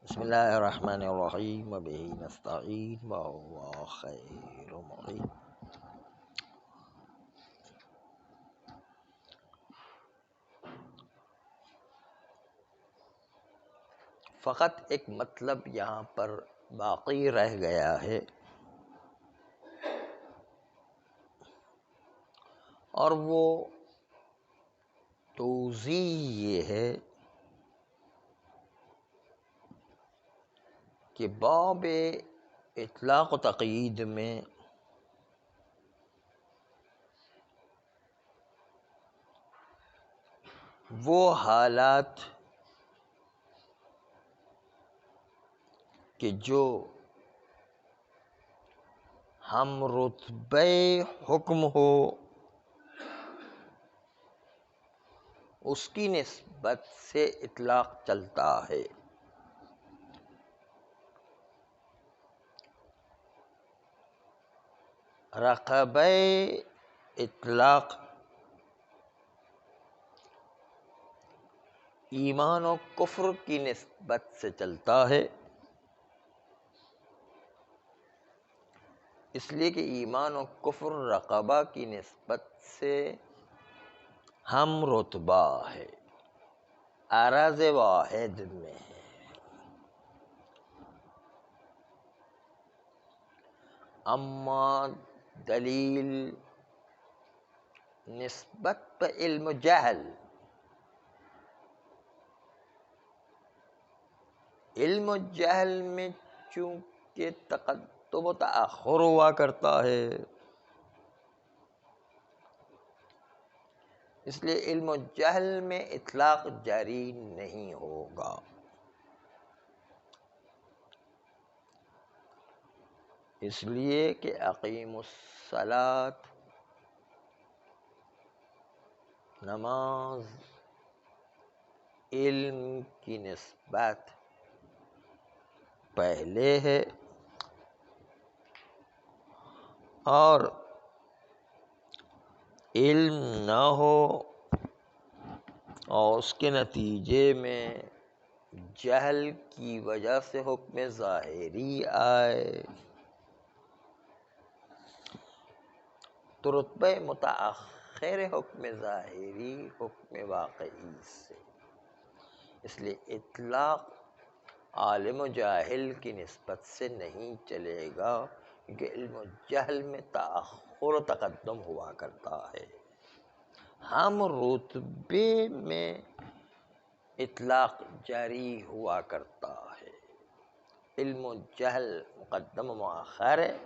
بسم اللہ الرحمن الرحیم وبہ نستعین وهو خیر معین۔ فقط ایک مطلب یہاں پر باقی رہ گیا ہے، اور وہ توضیح یہ ہے کہ باب اطلاق و تقیید میں وہ حالات کہ جو ہم رتبہ حکم ہو اس کی نسبت سے اطلاق چلتا ہے۔ رقبہ اطلاق ایمان و کفر کی نسبت سے چلتا ہے، اس لیے کہ ایمان و کفر رقبہ کی نسبت سے ہم رتبہ ہے، عرض واحد میں ہے۔ اما دلیل نسبت پہ علم جہل، علم جہل میں چونکہ تقدم و تأخر ہوا کرتا ہے، اس لیے علم و جہل میں اطلاق جاری نہیں ہوگا۔ اس لیے کہ اقیم الصلاۃ نماز علم کی نسبت پہلے ہے، اور علم نہ ہو اور اس کے نتیجے میں جہل کی وجہ سے حکم ظاہری آئے تو رتبہ متأخر حکم ظاہری حکم واقعی سے، اس لیے اطلاق عالم و جاہل کی نسبت سے نہیں چلے گا، کیونکہ علم و جہل میں تأخر و تقدم ہوا کرتا ہے۔ ہم رتبے میں اطلاق جاری ہوا کرتا ہے، علم و جہل مقدم و مؤخر ہے،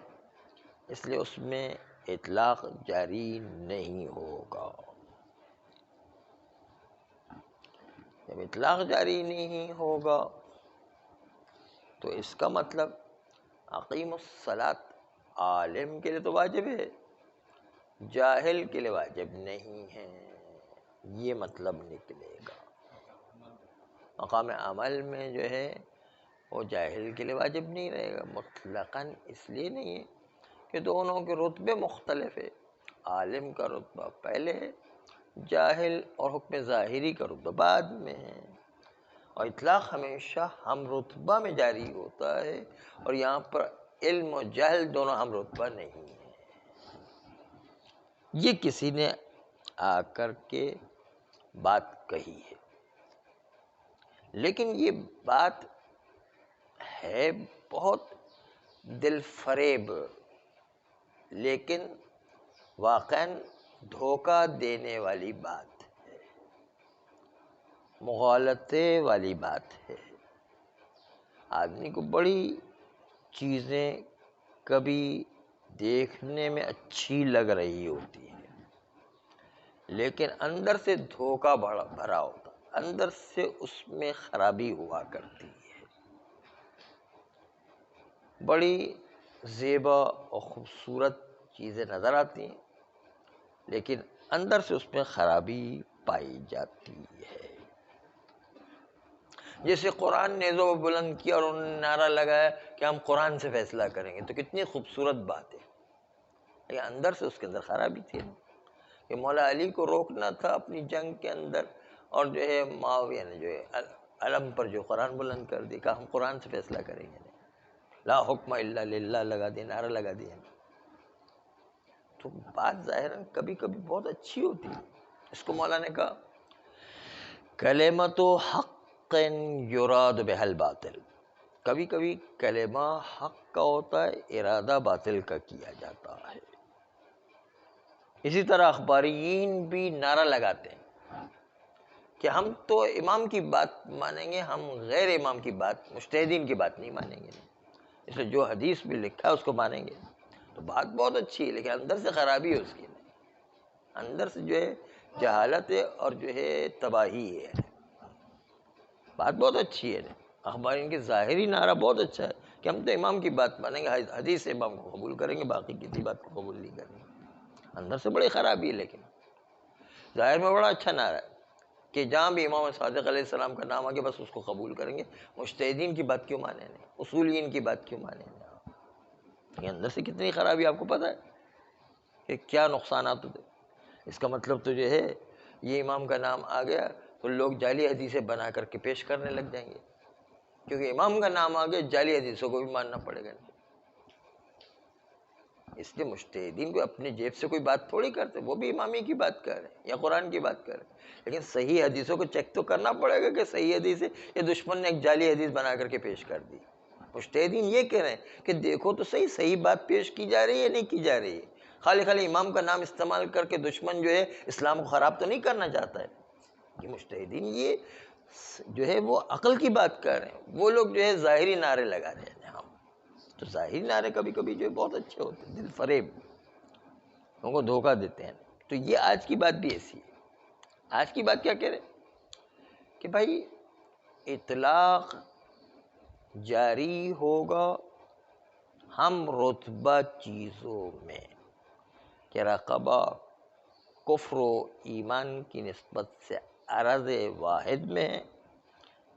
اس لیے اس میں اطلاق جاری نہیں ہوگا۔ جب اطلاق جاری نہیں ہوگا تو اس کا مطلب اقیم الصلاۃ عالم کے لیے تو واجب ہے، جاہل کے لیے واجب نہیں ہے، یہ مطلب نکلے گا۔ مقام عمل میں جو ہے وہ جاہل کے لیے واجب نہیں رہے گا مطلقاً، اس لیے نہیں ہے کہ دونوں کے رتبے مختلف ہے، عالم کا رتبہ پہلے ہے، جاہل اور حکم ظاہری کا رتبہ بعد میں ہے، اور اطلاق ہمیشہ ہم رتبہ میں جاری ہوتا ہے، اور یہاں پر علم و جہل دونوں ہم رتبہ نہیں ہیں۔ یہ کسی نے آ کر کے بات کہی ہے، لیکن یہ بات ہے بہت دل فریب، لیکن واقعاً دھوکہ دینے والی بات ہے، مغالطے والی بات ہے۔ آدمی کو بڑی چیزیں کبھی دیکھنے میں اچھی لگ رہی ہوتی ہیں، لیکن اندر سے دھوکہ بھرا ہوتا، اندر سے اس میں خرابی ہوا کرتی ہے۔ بڑی زیبا اور خوبصورت چیزیں نظر آتی ہیں، لیکن اندر سے اس میں خرابی پائی جاتی ہے۔ جیسے قرآن نے نیزوں کو بلند کیا اور انہوں نے نعرہ لگایا کہ ہم قرآن سے فیصلہ کریں گے، تو کتنی خوبصورت بات ہے، لیکن اندر سے اس کے اندر خرابی تھی کہ مولا علی کو روکنا تھا اپنی جنگ کے اندر، اور جو ہے معاویہ نے جو ہے علم پر جو قرآن بلند کر دی، کہا ہم قرآن سے فیصلہ کریں گے، لا حکم الا للہ لگا دیا، نعرہ لگا دیا۔ تو بات ظاہراً کبھی کبھی بہت اچھی ہوتی ہے، اس کو مولا نے کہا کلمۃ حق یراد بها الباطل، کبھی کبھی کلمہ حق کا ہوتا ہے، ارادہ باطل کا کیا جاتا ہے۔ اسی طرح اخباریین بھی نعرہ لگاتے ہیں کہ ہم تو امام کی بات مانیں گے، ہم غیر امام کی بات، مجتہدین کی بات نہیں مانیں گے، اس لیے جو حدیث میں لکھا ہے اس کو مانیں گے۔ تو بات بہت اچھی ہے لیکن اندر سے خرابی ہے اس کی، اندر سے جو ہے جہالت ہے اور جو ہے تباہی ہے۔ بات بہت اچھی ہے، اخبارین کی ظاہری نعرہ بہت اچھا ہے کہ ہم تو امام کی بات مانیں گے، حدیث امام کو قبول کریں گے، باقی کسی بات کو قبول نہیں کریں گے۔ اندر سے بڑی خرابی ہے، لیکن ظاہر میں بڑا اچھا نعرہ ہے کہ جہاں بھی امام صادق علیہ السلام کا نام آگے بس اس کو قبول کریں گے، مجتہدین کی بات کیوں مانیں گے، اصولین کی بات کیوں مانیں گے۔ یہ اندر سے کتنی خرابی آپ کو پتہ ہے کہ کیا نقصانات ہوتے۔ اس کا مطلب تو جو ہے یہ امام کا نام آ گیا تو لوگ جعلی حدیثیں بنا کر کے پیش کرنے لگ جائیں گے، کیونکہ امام کا نام آ گیا، جعلی حدیثوں کو بھی ماننا پڑے گا۔ اس لیے مجتہدین کو اپنی جیب سے کوئی بات تھوڑی کرتے، وہ بھی امامی کی بات کر رہے ہیں یا قرآن کی بات کر رہے ہیں، لیکن صحیح حدیثوں کو چیک تو کرنا پڑے گا کہ صحیح حدیث ہے یا دشمن نے ایک جعلی حدیث بنا کر کے پیش کر دی۔ مجتہدین یہ کہہ رہے ہیں کہ دیکھو تو صحیح بات پیش کی جا رہی ہے یا نہیں کی جا رہی ہے، خالی امام کا نام استعمال کر کے دشمن جو ہے اسلام کو خراب تو نہیں کرنا چاہتا ہے۔ یہ مجتہدین یہ جو ہے وہ عقل کی بات کر رہے ہیں، وہ لوگ جو ہے ظاہری نعرے لگا رہے ہیں۔ تو ظاہری نعرے کبھی کبھی جو ہے بہت اچھے ہوتے ہیں، دل فریب، ان کو دھوکہ دیتے ہیں۔ تو یہ آج کی بات بھی ایسی ہے۔ آج کی بات کیا کہہ رہے کہ بھائی اطلاق جاری ہوگا ہم رتبہ چیزوں میں کہ رقبہ کفر و ایمان کی نسبت سے عرض واحد میں ہے،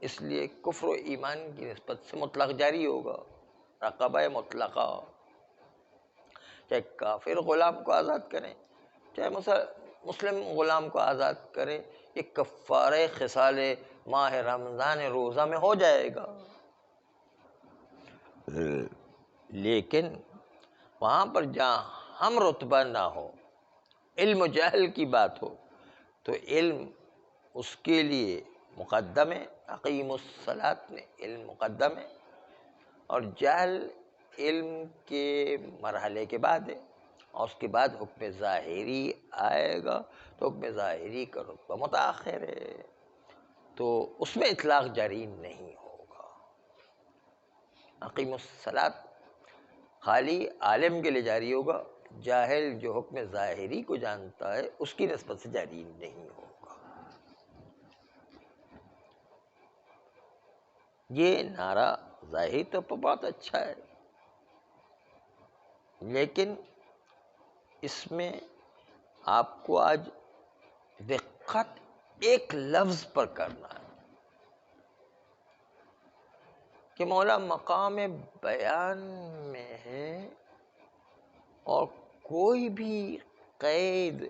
اس لیے کفر و ایمان کی نسبت سے مطلق جاری ہوگا، رقبہ مطلقہ، چاہے کافر غلام کو آزاد کریں چاہے مسلم غلام کو آزاد کریں، یہ کفارہ خصال ماہ رمضان روزہ میں ہو جائے گا۔ لیکن وہاں پر جہاں ہم رتبہ نہ ہو، علم و جہل کی بات ہو، تو علم اس کے لیے مقدم ہے، اقیم الصلاۃ میں علم مقدم ہے، اور جہل علم کے مرحلے کے بعد ہے، اور اس کے بعد حکم ظاہری آئے گا تو حکم ظاہری کا رتبہ متاخر ہے، تو اس میں اطلاق جاری نہیں ہوگا۔ اقیم الصلاۃ خالی عالم کے لیے جاری ہوگا، جاہل جو حکم ظاہری کو جانتا ہے اس کی نسبت سے جاری نہیں ہوگا۔ یہ نعرہ ظاہری طور پر بہت اچھا ہے، لیکن اس میں آپ کو آج دقت ایک لفظ پر کرنا ہے کہ مولا مقام بیان میں ہے، اور کوئی بھی قید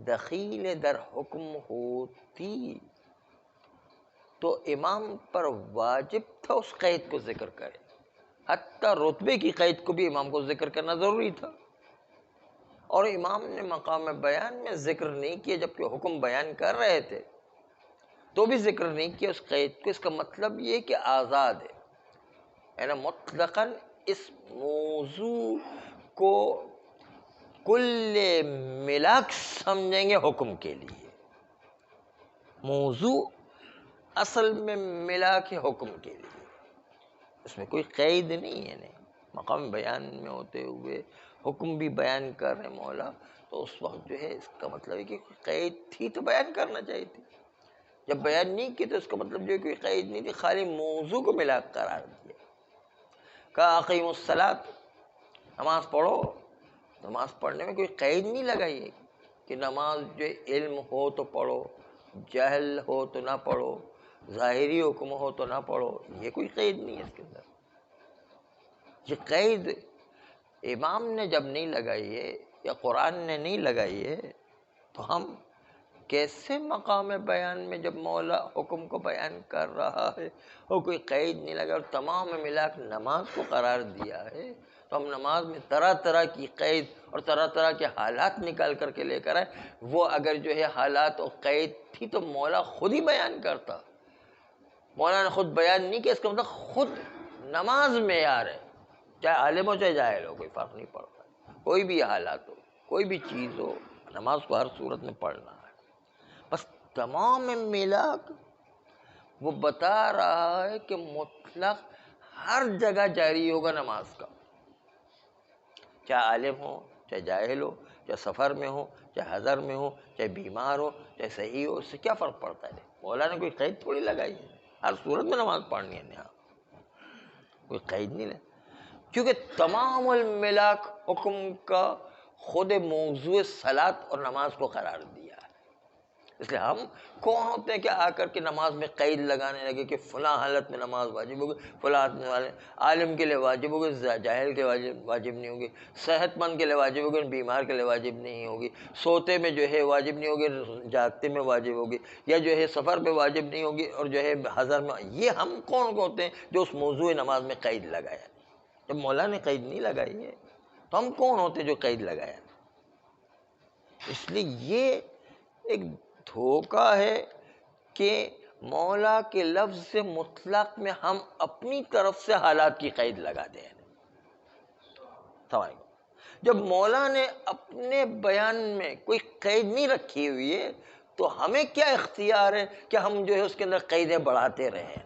دخیل در حکم ہوتی تو امام پر واجب تھا اس قید کو ذکر کرے، حتیٰ رتبے کی قید کو بھی امام کو ذکر کرنا ضروری تھا، اور امام نے مقام بیان میں ذکر نہیں کیا جبکہ حکم بیان کر رہے تھے تو بھی ذکر نہیں کیا اس قید کو۔ اس کا مطلب یہ کہ آزاد ہے، یعنی مطلقاً اس موضوع کو کل ملاک سمجھیں گے حکم کے لیے، موضوع اصل میں ملاک حکم کے لیے، اس میں کوئی قید نہیں ہے۔ مقام بیان میں ہوتے ہوئے حکم بھی بیان کر رہے مولا، تو اس وقت جو ہے اس کا مطلب ہے کہ کوئی قید تھی تو بیان کرنا چاہیے تھی، جب بیان نہیں کی تو اس کا مطلب جو ہے کوئی قید نہیں تھی، خالی موضوع کو ملاک قرار دیا۔ کہا اقیم الصلاۃ، نماز پڑھو، نماز پڑھنے میں کوئی قید نہیں لگائی ہے کہ نماز جو علم ہو تو پڑھو، جہل ہو تو نہ پڑھو، ظاہری حکم ہو تو نہ پڑھو، یہ کوئی قید نہیں ہے اس کے اندر۔ یہ قید امام نے جب نہیں لگائی ہے یا قرآن نے نہیں لگائی ہے تو ہم کیسے مقام بیان میں جب مولا حکم کو بیان کر رہا ہے اور کوئی قید نہیں لگا اور تمام ملا کے نماز کو قرار دیا ہے، تو ہم نماز میں طرح طرح کی قید اور طرح طرح کے حالات نکال کر کے لے کر آئے. وہ اگر جو ہے حالات اور قید تھی تو مولا خود ہی بیان کرتا. مولا نے خود بیان نہیں کیا، اس کا مطلب خود نماز معیار ہے، چاہے عالم ہو چاہے جاہل ہو، کوئی فرق نہیں پڑتا. کوئی بھی حالات ہو، کوئی بھی چیز ہو، نماز کو ہر صورت میں پڑھنا ہے. بس تمام ملا وہ بتا رہا ہے کہ مطلق ہر جگہ جاری ہوگا نماز کا، چاہے عالم ہو چاہے جاہل ہو، چاہے سفر میں ہو چاہے حضر میں ہو، چاہے بیمار ہو چاہے صحیح ہو. اس سے کیا فرق پڑتا ہے؟ مولا نے کوئی قید تھوڑی لگائی ہے، ہر صورت میں نماز پڑھنی ہے. یہاں کوئی قید نہیں ہے، کیونکہ تمام الملاک حکم کا خود موضوع صلاۃ اور نماز کو قرار دیا ہے. اس لیے ہم کون ہوتے ہیں کہ آ کر کے نماز میں قید لگانے لگے کہ فلاں حالت میں نماز واجب ہوگی، فلاں حالت میں عالم کے لیے واجب ہوگی، جاہل کے واجب نہیں ہوگی، صحت مند کے لیے واجب ہوگی، بیمار کے لیے واجب نہیں ہوگی، سوتے میں جو ہے واجب نہیں ہوگی، جاگتے میں واجب ہوگی، یا جو ہے سفر میں واجب نہیں ہوگی اور جو ہے حضر میں. یہ ہم کون ہوتے ہیں جو اس موضوع نماز میں قید لگایا؟ جب مولا نے قید نہیں لگائی ہے تو ہم کون ہوتے جو قید لگایا؟ اس لیے یہ ایک دھوکہ ہے کہ مولا کے لفظ مطلق میں ہم اپنی طرف سے حالات کی قید لگا دیں. جب مولا نے اپنے بیان میں کوئی قید نہیں رکھی ہوئی ہے تو ہمیں کیا اختیار ہے کہ ہم جو ہے اس کے اندر قیدیں بڑھاتے رہیں.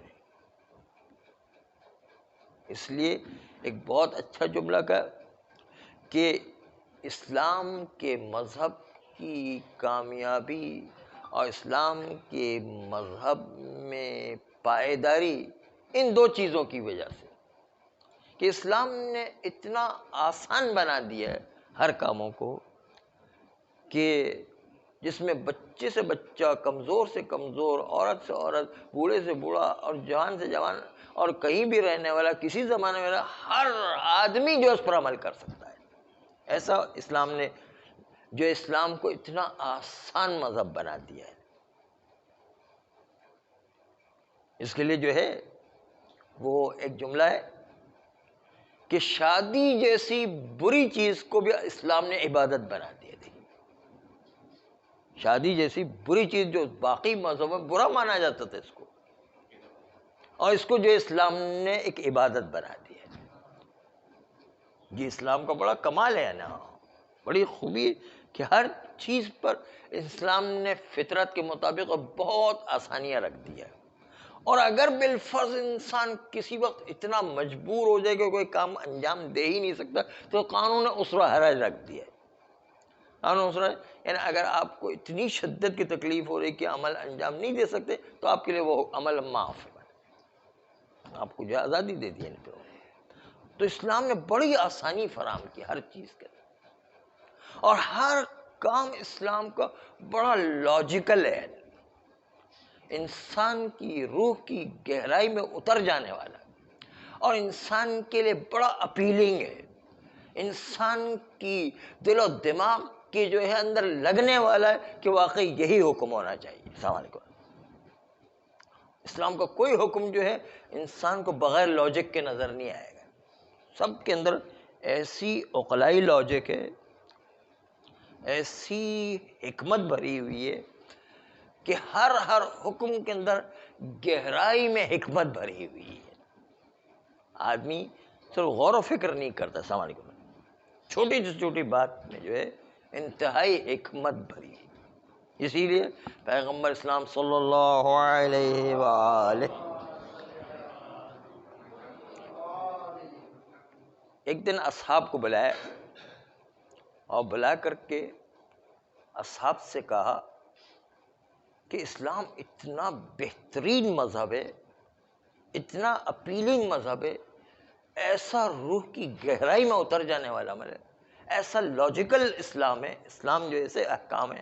اس لیے ایک بہت اچھا جملہ کا کہ اسلام کے مذہب کی کامیابی اور اسلام کے مذہب میں پائیداری ان دو چیزوں کی وجہ سے، کہ اسلام نے اتنا آسان بنا دیا ہے ہر کاموں کو کہ جس میں بچے سے بچہ، کمزور سے کمزور، عورت سے عورت، بوڑھے سے بوڑھا اور جوان سے جوان اور کہیں بھی رہنے والا، کسی زمانے میں ہر آدمی جو اس پر عمل کر سکتا ہے. ایسا اسلام نے جو اسلام کو اتنا آسان مذہب بنا دیا ہے. اس کے لیے جو ہے وہ ایک جملہ ہے کہ شادی جیسی بری چیز کو بھی اسلام نے عبادت بنا دی تھی. شادی جیسی بری چیز جو باقی مذہب میں برا مانا جاتا تھا، اس کو اور اس کو جو اسلام نے ایک عبادت بنا دی ہے. یہ اسلام کا بڑا کمال ہے نا، بڑی خوبی کہ ہر چیز پر اسلام نے فطرت کے مطابق بہت آسانیاں رکھ دی ہے. اور اگر بالفرض انسان کسی وقت اتنا مجبور ہو جائے کہ کوئی کام انجام دے ہی نہیں سکتا تو قانون نے اسرہ حرج رکھ دیا ہے. قانون اسرہ یعنی اگر آپ کو اتنی شدت کی تکلیف ہو رہی کہ عمل انجام نہیں دے سکتے تو آپ کے لیے وہ عمل معاف ہے، آپ کو جو آزادی دے دی. تو اسلام نے بڑی آسانی فراہم کی ہر چیز کے، اور ہر کام اسلام کا بڑا لاجیکل ہے، انسان کی روح کی گہرائی میں اتر جانے والا اور انسان کے لیے بڑا اپیلنگ ہے، انسان کی دل و دماغ کے جو ہے اندر لگنے والا ہے کہ واقعی یہی حکم ہونا چاہیے. السلام علیکم. اسلام کا کوئی حکم جو ہے انسان کو بغیر لاجک کے نظر نہیں آئے گا. سب کے اندر ایسی عقلائی لاجک ہے، ایسی حکمت بھری ہوئی ہے کہ ہر حکم کے اندر گہرائی میں حکمت بھری ہوئی ہے. آدمی صرف غور و فکر نہیں کرتا. السلام علیکم. چھوٹی سے چھوٹی بات میں جو ہے انتہائی حکمت بھری ہے. اسی لیے پیغمبر اسلام صلی اللہ علیہ وآلہ ایک دن اصحاب کو بلایا اور بلا کر کے اصحاب سے کہا کہ اسلام اتنا بہترین مذہب ہے، اتنا اپیلنگ مذہب ہے، ایسا روح کی گہرائی میں اتر جانے والا عمل ہے، ایسا لاجیکل اسلام ہے. اسلام جو ایسے احکام ہے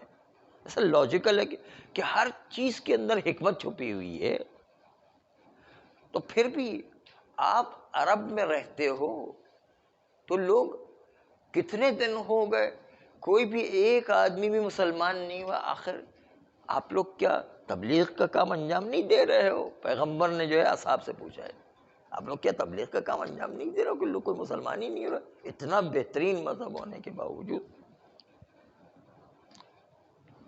ایسا لاجیکل ہے کہ ہر چیز کے اندر حکمت چھپی ہوئی ہے. تو پھر بھی آپ عرب میں رہتے ہو تو لوگ کتنے دن ہو گئے کوئی بھی ایک آدمی بھی مسلمان نہیں ہوا، آخر آپ لوگ کیا تبلیغ کا کام انجام نہیں دے رہے ہو؟ پیغمبر نے جو ہے اصحاب سے پوچھا ہے، آپ لوگ کیا تبلیغ کا کام انجام نہیں دے رہے ہو کہ لوگ کوئی مسلمان ہی نہیں ہو رہا، اتنا بہترین مذہب ہونے کے باوجود؟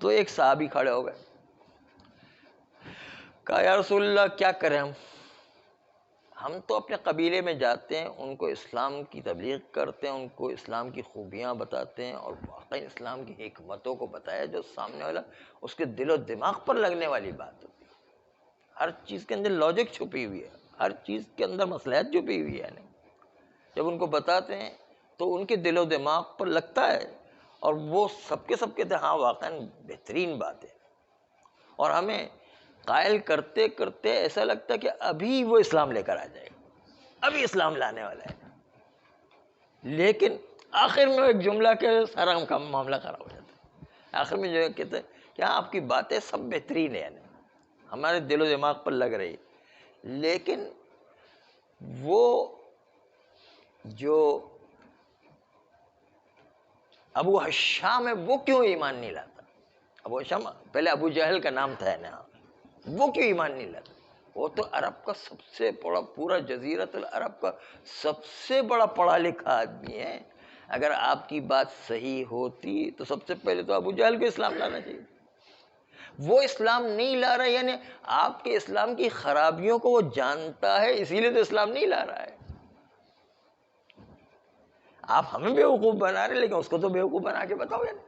تو ایک صحابی کھڑے ہو گئے، کہا یا رسول اللہ کیا کریں ہم تو اپنے قبیلے میں جاتے ہیں، ان کو اسلام کی تبلیغ کرتے ہیں، ان کو اسلام کی خوبیاں بتاتے ہیں، اور واقعی اسلام کی حکمتوں کو بتایا جو سامنے والا اس کے دل و دماغ پر لگنے والی بات ہوتی ہے۔ ہر چیز کے اندر لاجک چھپی ہوئی ہے، ہر چیز کے اندر مصلحت چھپی ہوئی ہے، جب ان کو بتاتے ہیں تو ان کے دل و دماغ پر لگتا ہے، اور وہ سب کے کہتے ہیں ہاں واقعاً بہترین بات ہے، اور ہمیں قائل کرتے کرتے ایسا لگتا ہے کہ ابھی وہ اسلام لے کر آ جائے گا، ابھی اسلام لانے والا ہے، لیکن آخر میں ایک جملہ کے سارا کا معاملہ خراب ہو جاتا ہے۔ آخر میں جو کہتے ہیں کہ آپ کی باتیں سب بہترین ہیں، ہمارے دل و دماغ پر لگ رہی، لیکن وہ جو ابو حشام ہے وہ کیوں ایمان نہیں لاتا؟ ابو حشام پہلے ابو جہل کا نام تھا نا، وہ کیوں ایمان نہیں لاتا؟ وہ تو عرب کا سب سے بڑا، پورا جزیرت العرب کا سب سے بڑا پڑھا لکھا آدمی ہے، اگر آپ کی بات صحیح ہوتی تو سب سے پہلے تو ابو جہل کو اسلام لانا چاہیے۔ وہ اسلام نہیں لا رہا، یعنی آپ کے اسلام کی خرابیوں کو وہ جانتا ہے، اسی لیے تو اسلام نہیں لا رہا ہے۔ آپ ہمیں بیوقوف بنا رہے، لیکن اس کو تو بیوقوف بنا کے بتاؤ یار،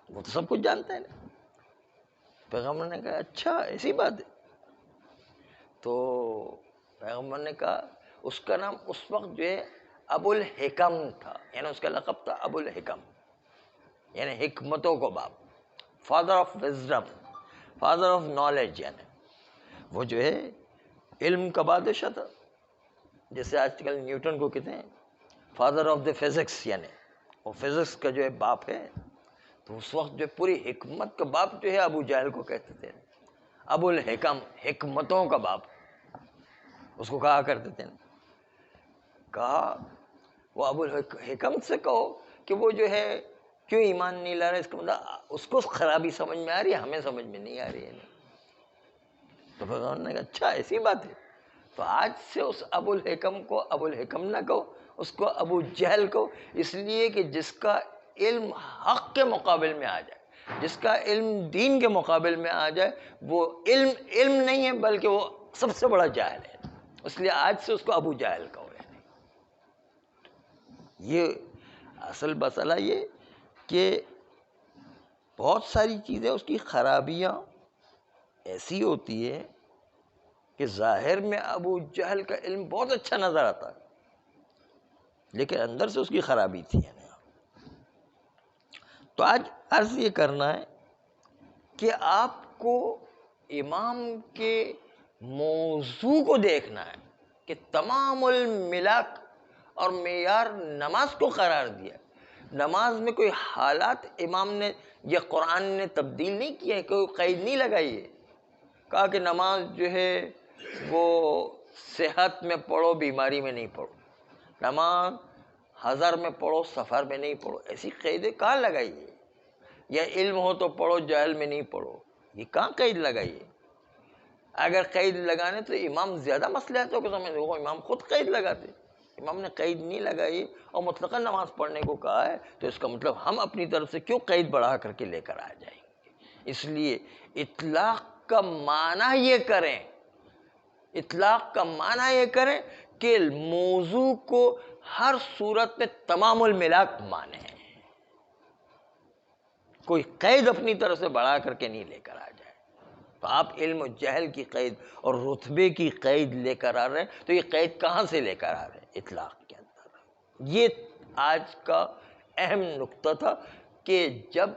وہ تو سب کچھ جانتا ہے نا۔ پیغمبر نے کہا اچھا ایسی بات ہے، تو پیغمبر نے کہا اس کا نام اس وقت جو ہے ابو الحکم تھا، یعنی اس کا لقب تھا ابو الحکم، یعنی حکمتوں کو باپ، father of wisdom, father of knowledge, یعنی وہ جو ہے علم کا بادشاہ تھا، جیسے آج کل نیوٹن کو کہتے ہیں فادر آف دا فزکس، یعنی وہ فزکس کا جو ہے باپ ہے، تو اس وقت جو پوری حکمت کا باپ جو ہے ابو جہل کو کہتے تھے ابو الحکم، حکمتوں کا باپ، اس کو کہا کرتے تھے۔ کہا وہ ابو الحکم سے کہو کہ وہ جو ہے کیوں ایمان نہیں لا رہا، اس کا مطلب اس کو خرابی سمجھ میں آ رہی ہے، ہمیں سمجھ میں نہیں آ رہی ہے۔ تو پیغمبر نے کہا اچھا ایسی بات ہے، تو آج سے اس ابو الحکم کو ابو الحکم نہ کہو، اس کو ابو جہل کہو، اس لیے کہ جس کا علم حق کے مقابل میں آ جائے، جس کا علم دین کے مقابل میں آ جائے، وہ علم نہیں ہے بلکہ وہ سب سے بڑا جاہل ہے، اس لیے آج سے اس کو ابو جہل کہو۔ یہ اصل مسئلہ یہ کہ بہت ساری چیزیں اس کی خرابیاں ایسی ہوتی ہے کہ ظاہر میں ابو جہل کا علم بہت اچھا نظر آتا ہے، لیکن اندر سے اس کی خرابی تھی۔ تو آج عرض یہ کرنا ہے کہ آپ کو امام کے موضوع کو دیکھنا ہے کہ تمام الملاک اور معیار نماز کو قرار دیا، نماز میں کوئی حالات امام نے یا قرآن نے تبدیل نہیں کیا ہے، کوئی قید نہیں لگائی ہے، کہا کہ نماز جو ہے وہ صحت میں پڑھو بیماری میں نہیں پڑھو، نماز حضر میں پڑھو سفر میں نہیں پڑھو، ایسی قیدیں کہاں لگائی ہے؟ یا علم ہو تو پڑھو جہل میں نہیں پڑھو، یہ کہاں قید لگائی ہے؟ اگر قید لگانے تو امام زیادہ مصلحتوں کو سمجھتے، وہ امام خود قید لگاتے، امام نے قید نہیں لگائی اور مطلقاً نماز پڑھنے کو کہا ہے، تو اس کا مطلب ہم اپنی طرف سے کیوں قید بڑھا کر کے لے کر آ جائیں گے؟ اس لیے اطلاق کا معنی یہ کریں، اطلاق کا معنی یہ کریں کہ موضوع کو ہر صورت میں تمام الملاک مانیں، کوئی قید اپنی طرف سے بڑھا کر کے نہیں لے کر آ جائے۔ تو آپ علم و جہل کی قید اور رتبے کی قید لے کر آ رہے ہیں، تو یہ قید کہاں سے لے کر آ رہے ہیں؟ اطلاق کے اندر۔ یہ آج کا اہم نقطہ تھا کہ جب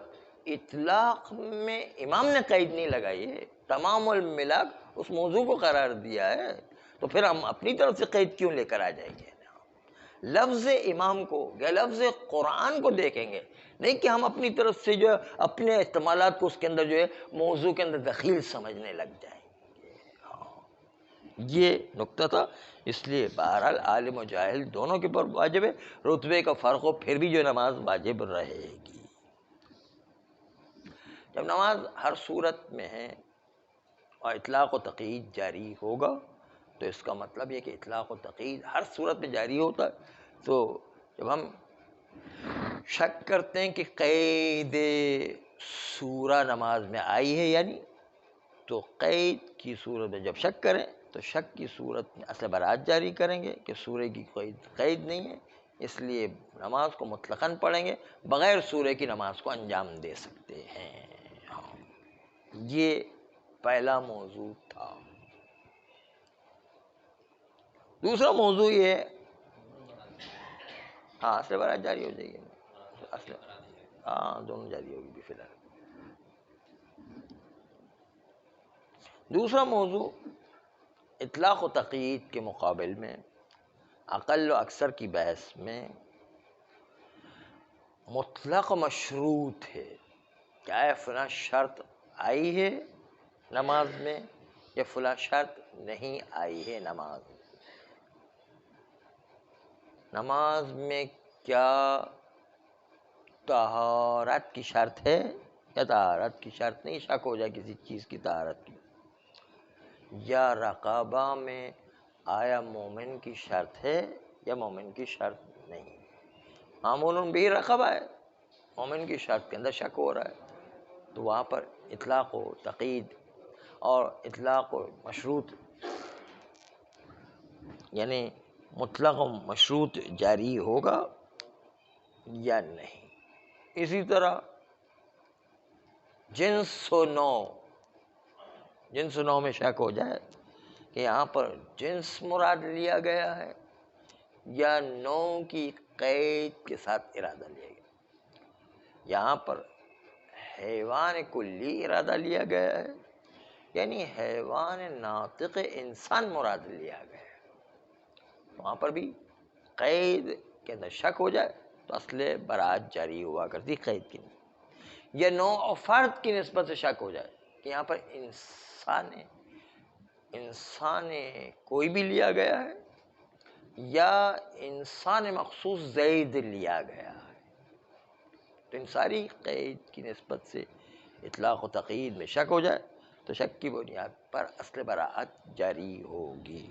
اطلاق میں امام نے قید نہیں لگائی ہے، تمام الملاک اس موضوع کو قرار دیا ہے، تو پھر ہم اپنی طرف سے قید کیوں لے کر آ جائیں گے؟ لفظ امام کو یا لفظ قرآن کو دیکھیں گے، نہیں کہ ہم اپنی طرف سے جو ہے اپنے احتمالات کو اس کے اندر جو ہے موضوع کے اندر دخیل سمجھنے لگ جائیں گے۔ یہ نقطہ تھا، اس لیے بہرحال عالم و جاہل دونوں کے پر واجب ہے، رتبے کا فرق ہو پھر بھی جو نماز واجب رہے گی۔ جب نماز ہر صورت میں ہے اور اطلاق و تقیید جاری ہوگا تو اس کا مطلب یہ کہ اطلاق و تقیید ہر صورت میں جاری ہوتا ہے. تو جب ہم شک کرتے ہیں کہ قید سورہ نماز میں آئی ہے یا نہیں، تو قید کی صورت میں جب شک کریں تو شک کی صورت میں اصل برات جاری کریں گے کہ سورہ کی کوئی قید نہیں ہے، اس لیے نماز کو مطلقاً پڑھیں گے، بغیر سورہ کی نماز کو انجام دے سکتے ہیں. یہ پہلا موضوع تھا. دوسرا موضوع یہ ہاں اصل برات جاری ہو جائے گی، اصل ہاں دونوں جاری ہوگی بھی فی الحال. دوسرا موضوع اطلاق و تقیید کے مقابل میں اقل و اکثر کی بحث میں مطلق مشروط ہے. کیا ہے فلاں شرط آئی ہے نماز میں یا فلاں شرط نہیں آئی ہے نماز میں. نماز میں کیا طہارت کی شرط ہے یا طہارت کی شرط نہیں، شک ہو جائے کسی چیز کی طہارت کی. یا رقابہ میں آیا مومن کی شرط ہے یا مومن کی شرط نہیں. معمول بھی رقبہ ہے، مومن کی شرط کے اندر شک ہو رہا ہے، تو وہاں پر اطلاق و تقیید اور اطلاق و مشروط یعنی مطلق و مشروط جاری ہوگا یا نہیں. اسی طرح جنس و نوع میں شک ہو جائے کہ یہاں پر جنس مراد لیا گیا ہے یا نوع کی قید کے ساتھ ارادہ لیا گیا. یہاں پر حیوان کلی ارادہ لیا گیا ہے یعنی حیوان ناطق انسان مراد لیا گیا ہے. وہاں پر بھی قید کے اندر شک ہو جائے تو اصل برات جاری ہوا کرتی قید کی. یا نوع و فرد کی نسبت سے شک ہو جائے کہ یہاں پر انسان کوئی بھی لیا گیا ہے یا انسان مخصوص زید لیا گیا ہے، تو ان ساری قید کی نسبت سے اطلاق و تقیید میں شک ہو جائے تو شک کی بنیاد پر اصل براءت جاری ہوگی.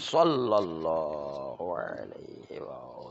صلی اللہ علیہ وآلہ